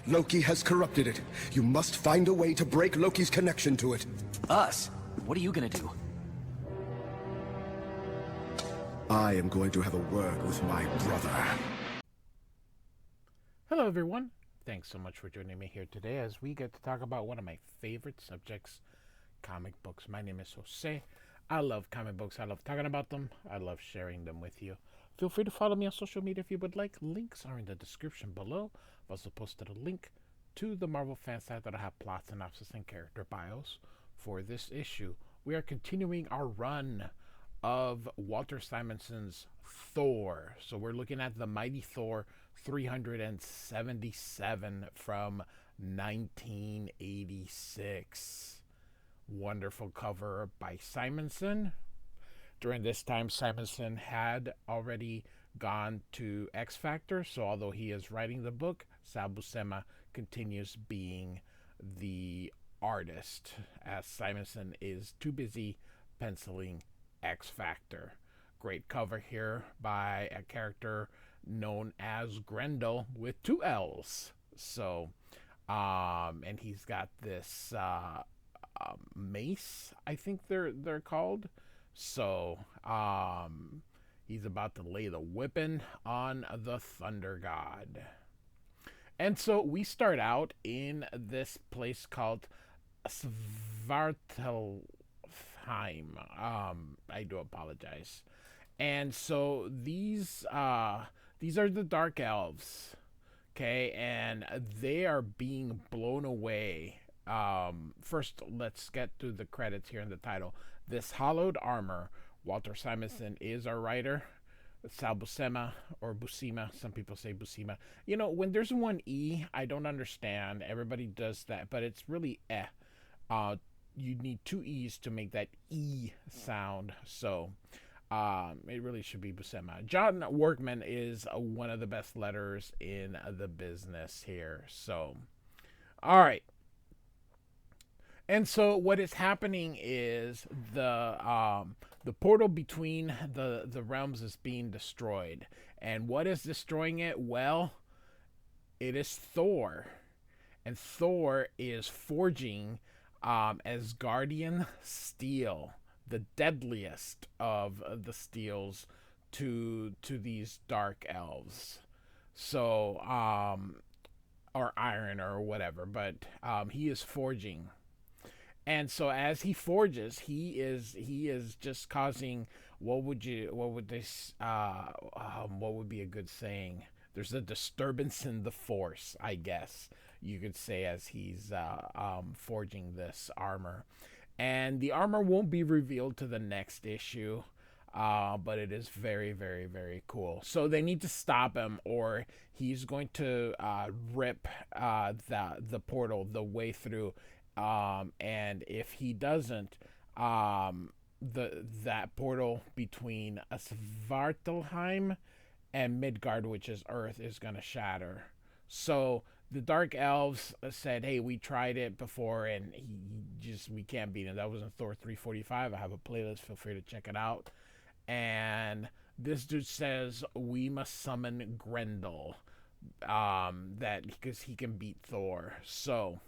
Loki has corrupted it. You must find a way to break Loki's connection to it. Us? What are you gonna do? I am going to have a word with my brother. Hello everyone. Thanks so much for joining me here today as we get to talk about one of my favorite subjects, comic books. My name is Jose. I love comic books. I love talking about them. I love sharing them with you. Feel free to follow me on social media if you would like. Links are in the description below. I've also posted a link to the Marvel fan site that'll have plot synopsis and character bios for this issue. We are continuing our run of Walter Simonson's Thor. So we're looking at the Mighty Thor 377 from 1986. Wonderful cover by Simonson. During this time, Simonson had already gone to X Factor, so although he is writing the book, Sal Buscema continues being the artist, as Simonson is too busy penciling X Factor. Great cover here by a character known as Grendel with two L's. So, and he's got this mace, I think they're called. So, he's about to lay the whipping on the Thunder God. And so we start out in this place called Svartalfheim. I do apologize. And so these are the Dark Elves, okay, and they are being blown away. First, let's get to the credits here in the title. This Hollowed Armor. Walter Simonson is our writer. Sal Buscema, or Buscema. Some people say Buscema. You know, when there's one E, I don't understand. Everybody does that, but it's really eh. You need two E's to make that E sound. So, it really should be Buscema. John Workman is one of the best letters in the business here. So, all right. And so what is happening is the portal between the realms is being destroyed. And what is destroying it? Well, it is Thor. And Thor is forging Asgardian steel, the deadliest of the steels to these dark elves. So, or iron or whatever, but he is forging. And so as he forges, he is just causing what would be a good saying? There's a disturbance in the force, I guess you could say, as he's forging this armor. And the armor won't be revealed to the next issue, but it is very, very, very cool. So they need to stop him, or he's going to rip the portal the way through. And if he doesn't, that portal between Svartalfheim and Midgard, which is Earth, is going to shatter. So the Dark Elves said, hey, we tried it before and we can't beat him. That was in Thor 345. I have a playlist. Feel free to check it out. And this dude says we must summon Grendel, because he can beat Thor. So,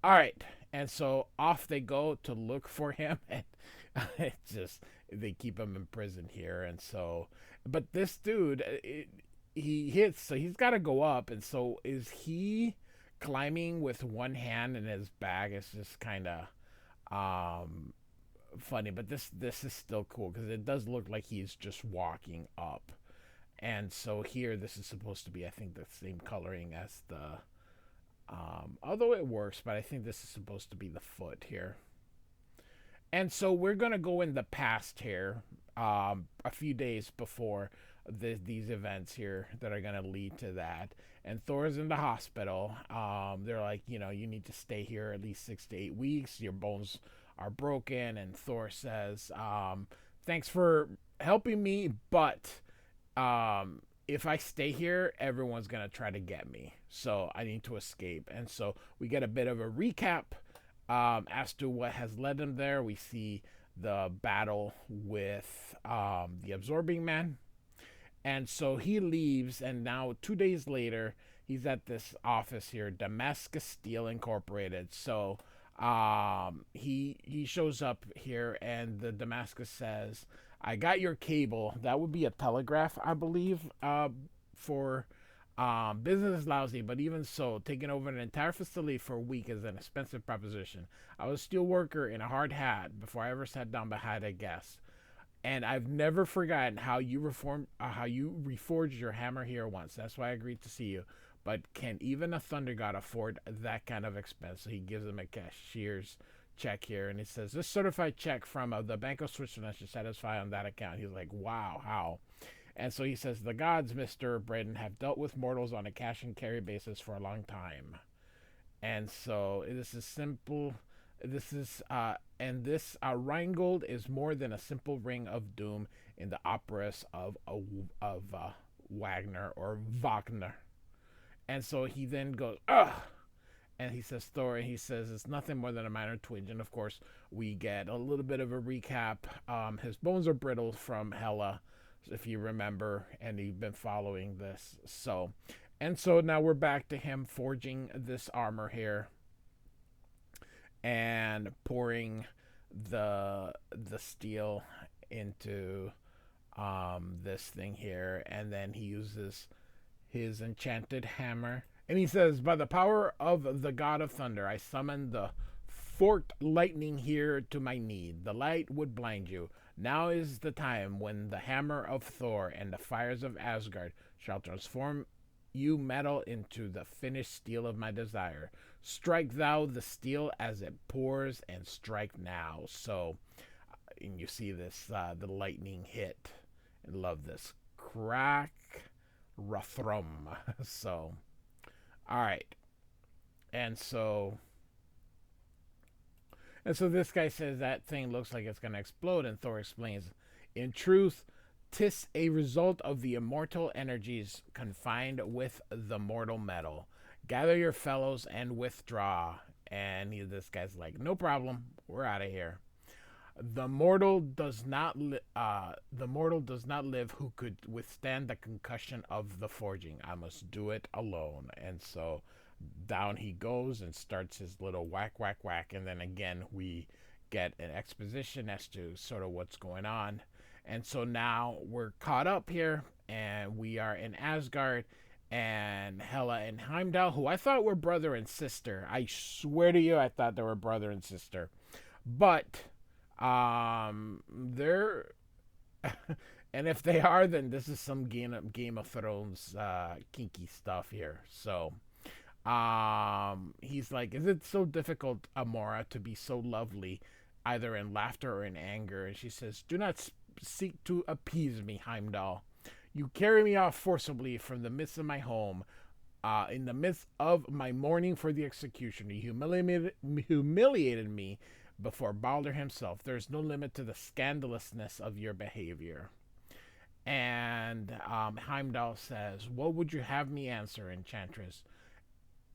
all right, and so off they go to look for him, and they keep him in prison here. And so, but this dude, he hits, so he's got to go up, and so is he climbing with one hand in his bag? It's just kind of funny, but this is still cool because it does look like he's just walking up. And so here, this is supposed to be, I think, the same coloring as the. Although it works, but I think this is supposed to be the foot here. And so we're going to go in the past here, a few days before these events here that are going to lead to that. And Thor's in the hospital. They're like, you need to stay here at least 6 to 8 weeks. Your bones are broken. And Thor says, thanks for helping me, but if I stay here, everyone's going to try to get me. So I need to escape. And so we get a bit of a recap as to what has led him there. We see the battle with the Absorbing Man. And so he leaves, and now 2 days later, he's at this office here, Damascus Steel Incorporated. So he shows up here, and the Damascus says, I got your cable. That would be a telegraph, I believe, for business is lousy, but even so, taking over an entire facility for a week is an expensive proposition. I was a steel worker in a hard hat before I ever sat down behind a desk. And I've never forgotten how you reforged your hammer here once. That's why I agreed to see you. But can even a thunder god afford that kind of expense? So he gives him a cashier's check here, and he says, this certified check from the Bank of Switzerland should satisfy on that account. He's like, wow, how? And so he says, the gods, Mr. Braden, have dealt with mortals on a cash and carry basis for a long time. And so this is simple. This is Rheingold is more than a simple ring of doom in the operas of Wagner or Wagner. And so he then goes, ugh, and he says Thor, and he says it's nothing more than a minor twinge. And of course, we get a little bit of a recap. His bones are brittle from Hela, if you remember, and you've been following this. So now we're back to him forging this armor here and pouring the steel into this thing here, and then he uses his enchanted hammer, and he says, by the power of the god of thunder, I summon the forked lightning here to my need. The light would blind you. Now is the time when the hammer of Thor and the fires of Asgard shall transform you metal into the finished steel of my desire. Strike thou the steel as it pours, and strike now. So, and you see this, the lightning hit. I love this. Crack, Rathrum. So, all right. And so this guy says that thing looks like it's going to explode, and Thor explains, in truth, 'tis a result of the immortal energies confined with the mortal metal. Gather your fellows and withdraw. And this guy's like, no problem, we're out of here. The mortal does not live who could withstand the concussion of the forging. I must do it alone. And so down he goes and starts his little whack, whack, whack. And then again, we get an exposition as to sort of what's going on. And so now we're caught up here, and we are in Asgard, and Hela and Heimdall, who I thought were brother and sister. I swear to you, I thought they were brother and sister. But they're and if they are, then this is some Game of Thrones kinky stuff here. So he's like, is it so difficult, Amora, to be so lovely, either in laughter or in anger? And she says, do not seek to appease me, Heimdall. You carry me off forcibly from the midst of my home, in the midst of my mourning for the executioner. You humiliated me before Balder himself. There's no limit to the scandalousness of your behavior. And Heimdall says, what would you have me answer, Enchantress?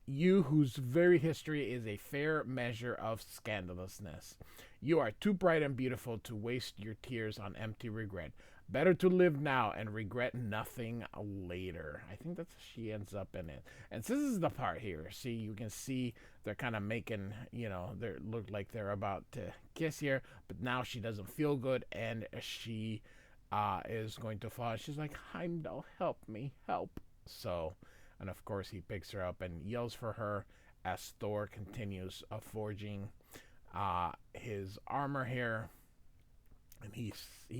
You whose very history is a fair measure of scandalousness. You are too bright and beautiful to waste your tears on empty regret. Better to live now and regret nothing later. I think that's she ends up in it. And this is the part here. See, you can see they're kind of making, they look like they're about to kiss here, but now she doesn't feel good, and she is going to fall. She's like, Heimdall, help me, help. So, and of course he picks her up and yells for her as Thor continues forging his armor here. And he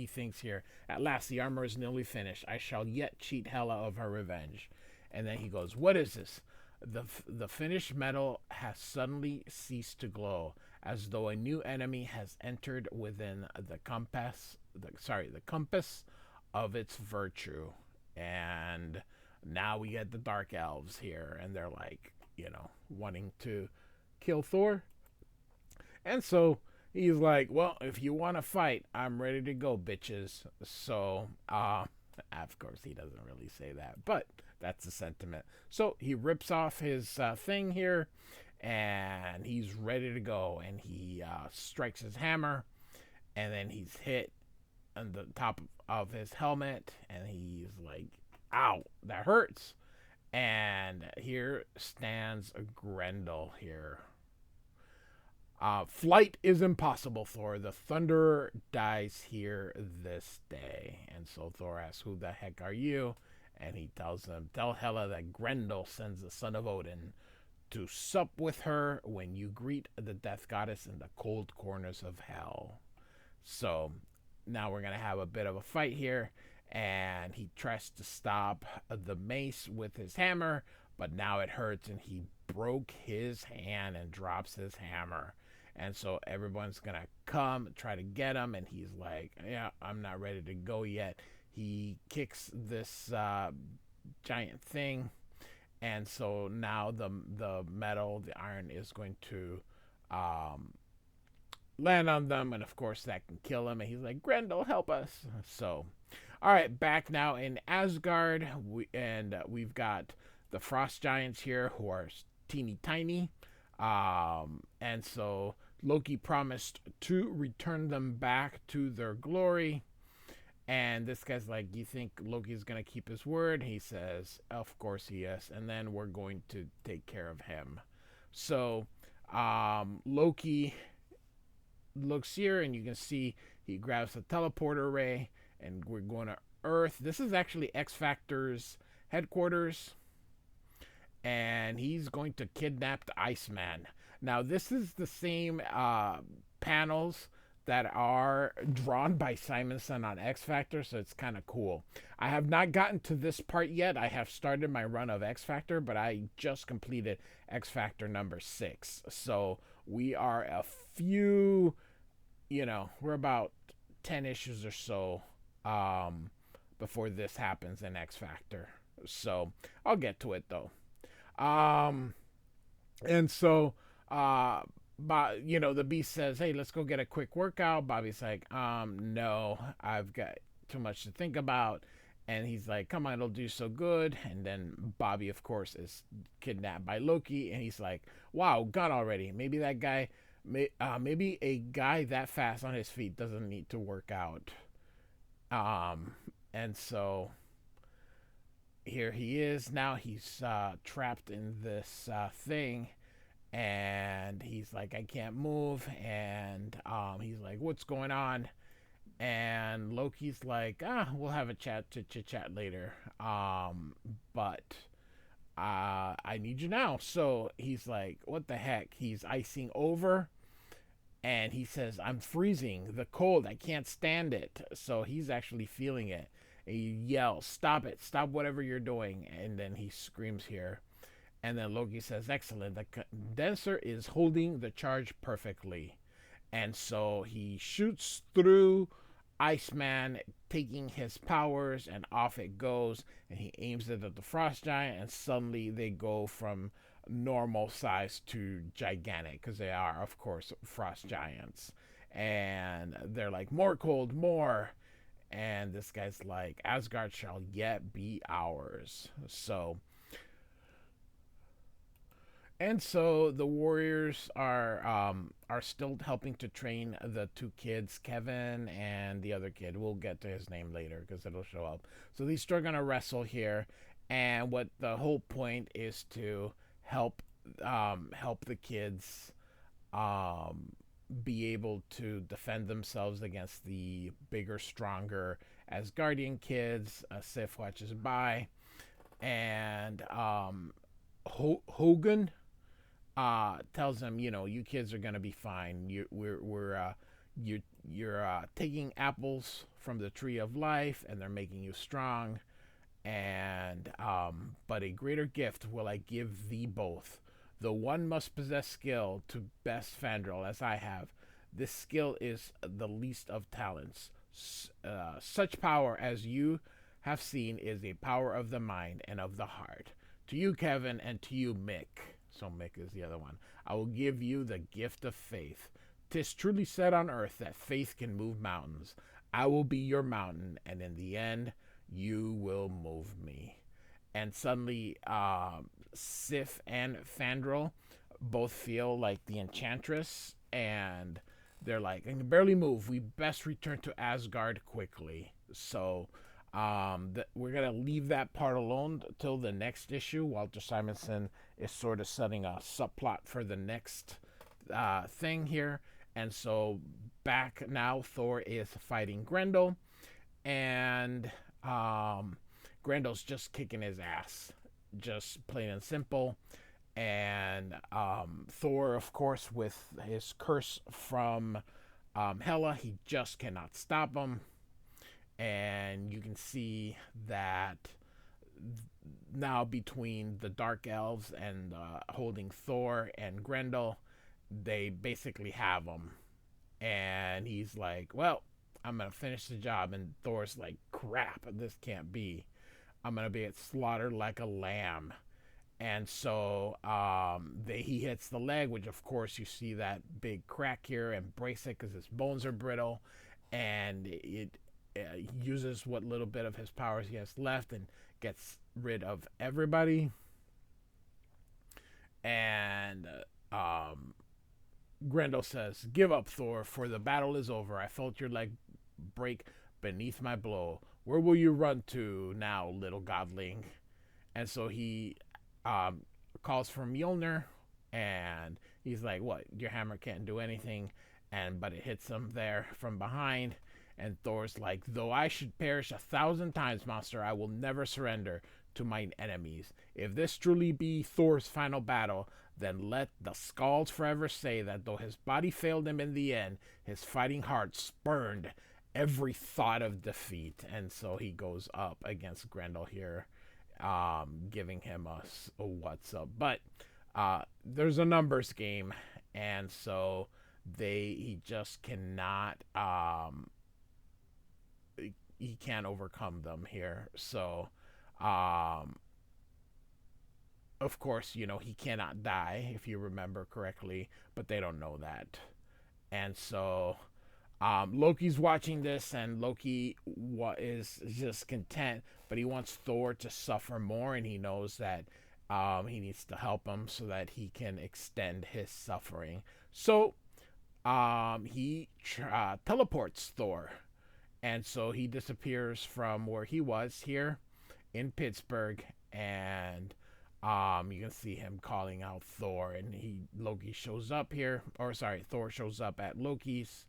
thinks here, at last the armor is nearly finished. I shall yet cheat Hela of her revenge. And then he goes, what is this? The finished metal has suddenly ceased to glow, as though a new enemy has entered within the compass of its virtue. And now we get the Dark Elves here, and they're like, wanting to kill Thor. And so he's like, well, if you want to fight, I'm ready to go, bitches. So, of course, he doesn't really say that, but that's the sentiment. So he rips off his thing here, and he's ready to go. And he strikes his hammer, and then he's hit on the top of his helmet, and he's like, ow, that hurts. And here stands Grendel here. Flight is impossible, Thor. The Thunderer dies here this day. And so Thor asks, who the heck are you? And he tells them, tell Hela that Grendel sends the son of Odin to sup with her when you greet the death goddess in the cold corners of hell. So now we're going to have a bit of a fight here. And he tries to stop the mace with his hammer, but now it hurts and he broke his hand and drops his hammer. And so everyone's going to come try to get him, and he's like, yeah, I'm not ready to go yet. He kicks this giant thing, and so now the metal, the iron, is going to land on them, and of course that can kill him. And he's like, Grendel, help us. So, all right, back now in Asgard, we've got the frost giants here who are teeny tiny, and so Loki promised to return them back to their glory. And this guy's like, you think Loki's going to keep his word? He says, of course he is. And then we're going to take care of him. So Loki looks here, and you can see he grabs the teleporter ray, and we're going to Earth. This is actually X Factor's headquarters. And he's going to kidnap the Iceman. Now, this is the same panels that are drawn by Simonson on X Factor, so it's kind of cool. I have not gotten to this part yet. I have started my run of X Factor, but I just completed X Factor number 6. So we are a few, we're about 10 issues or so before this happens in X Factor. So I'll get to it, though. And so the Beast says, hey, let's go get a quick workout. Bobby's like, no, I've got too much to think about. And he's like, come on, it'll do so good. And then Bobby, of course, is kidnapped by Loki. And he's like, wow, gone already. Maybe that guy, maybe a guy that fast on his feet doesn't need to work out. And so here he is. Now he's trapped in this thing. And he's like, I can't move. And he's like, what's going on? And Loki's like, we'll have a chat later. But I need you now. So he's like, what the heck? He's icing over. And he says, I'm freezing. The cold. I can't stand it. So he's actually feeling it. And he yells, stop it. Stop whatever you're doing. And then he screams here. And then Loki says, excellent, the condenser is holding the charge perfectly. And so he shoots through Iceman, taking his powers, and off it goes. And he aims it at the Frost Giant, and suddenly they go from normal size to gigantic, because they are, of course, Frost Giants. And they're like, more cold, more. And this guy's like, Asgard shall yet be ours. And so the Warriors are still helping to train the two kids, Kevin and the other kid. We'll get to his name later because it'll show up. So these two are gonna wrestle here, and what the whole point is to help the kids be able to defend themselves against the bigger, stronger Asgardian kids. Sif watches by, and Hogan tells them, you kids are gonna be fine. You're taking apples from the tree of life, and they're making you strong. And but a greater gift will I give thee both. The one must possess skill to best Fandral, as I have. This skill is the least of talents. Such power as you have seen is a power of the mind and of the heart. To you, Kevin, and to you, Mick. So Mick is the other one. I will give you the gift of faith. 'Tis truly said on earth that faith can move mountains. I will be your mountain, and in the end, you will move me. And suddenly, Sif and Fandral both feel like the Enchantress, and they're like, I can barely move. We best return to Asgard quickly. So We're gonna leave that part alone till the next issue. Walter Simonson is sort of setting a subplot for the next thing here, and so back now, Thor is fighting Grendel, and Grendel's just kicking his ass, just plain and simple. And Thor, of course, with his curse from Hela, he just cannot stop him. And you can see that now between the Dark Elves and holding Thor and Grendel, they basically have him. And he's like, well, I'm going to finish the job. And Thor's like, crap, this can't be. I'm going to be slaughtered like a lamb. And so he hits the leg, which of course you see that big crack here, and brace it because his bones are brittle. And it uses what little bit of his powers he has left and gets rid of everybody. And Grendel says, give up, Thor, for the battle is over. I felt your leg break beneath my blow. Where will you run to now, little godling? And so he calls for Mjolnir, and he's like, what, your hammer can't do anything? But it hits him there from behind. And Thor's like, though I should perish 1,000 times, monster, I will never surrender to mine enemies. If this truly be Thor's final battle, then let the Skalds forever say that though his body failed him in the end, his fighting heart spurned every thought of defeat. And so he goes up against Grendel here, giving him a what's up. But there's a numbers game, and so he just cannot he can't overcome them here. So of course, you know, he cannot die, if you remember correctly, but they don't know that. And so Loki's watching this, and Loki is just content, but he wants Thor to suffer more, and he knows that he needs to help him so that he can extend his suffering. So he teleports Thor, and so he disappears from where he was here in Pittsburgh, and you can see him calling out Thor, and Loki shows up here, or sorry, Thor shows up at Loki's,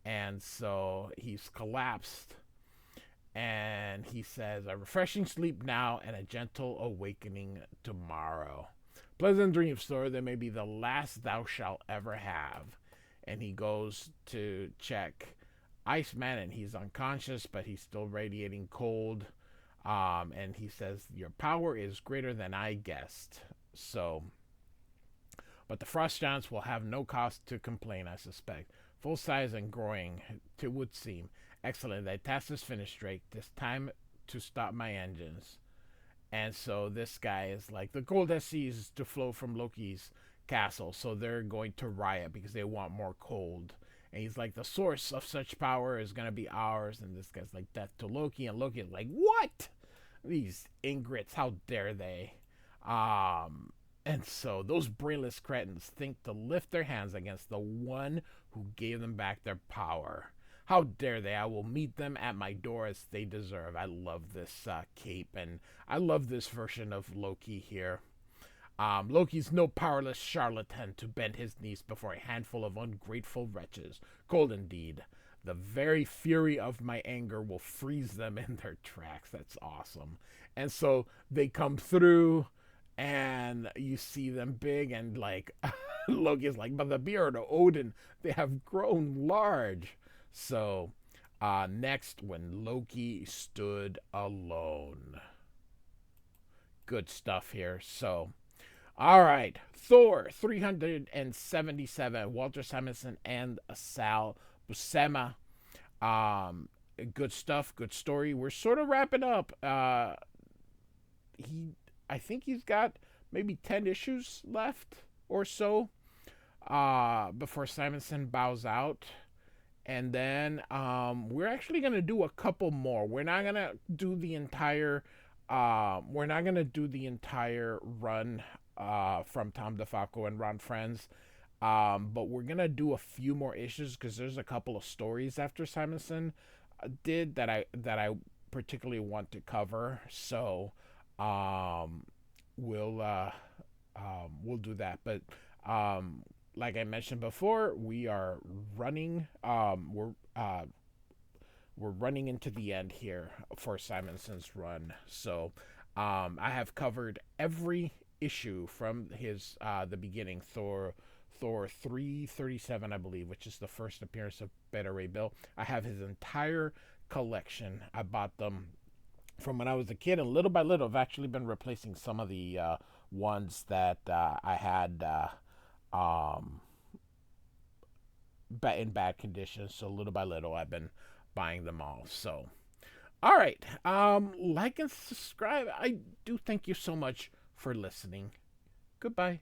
and so he's collapsed, and he says, a refreshing sleep now and a gentle awakening tomorrow. Pleasant dreams, Thor, they may be the last thou shalt ever have. And he goes to check Iceman, and he's unconscious, but he's still radiating cold. And he says, your power is greater than I guessed. So, but the Frost Giants will have no cause to complain, I suspect. Full size and growing, it would seem. Excellent, thy task is finished, Drake. Tis time to stop my engines. And so this guy is like, the gold has ceased to flow from Loki's castle, so they're going to riot because they want more cold. And he's like, the source of such power is going to be ours. And this guy's like, death to Loki. And Loki is like, what? These ingrates, how dare they? And so those brainless cretins think to lift their hands against the one who gave them back their power. How dare they? I will meet them at my door as they deserve. I love this cape, and I love this version of Loki here. Loki's no powerless charlatan to bend his knees before a handful of ungrateful wretches. Cold indeed. The very fury of my anger will freeze them in their tracks. That's awesome. And so they come through, and you see them big, and like Loki's like, but the beard of Odin, they have grown large. So next, when Loki stood alone. Good stuff here. So all right, Thor 377, Walter Simonson and Sal Buscema. Good stuff, good story. We're sort of wrapping up. I think he's got maybe 10 issues left or so before Simonson bows out. And then we're actually gonna do a couple more. We're not gonna do the entire run from Tom DeFalco and Ron Friends, but we're gonna do a few more issues because there's a couple of stories after Simonson did that I particularly want to cover. So we'll we'll do that. But like I mentioned before, we are running. We're running into the end here for Simonson's run. So I have covered every issue from his the beginning. Thor 337, I believe, which is the first appearance of Beta Ray Bill. I have his entire collection. I bought them from when I was a kid, and little by little, I've actually been replacing some of the ones that I had um, in bad condition. So little by little, I've been buying them all. So, all right, like and subscribe. I do thank you so much for listening. Goodbye.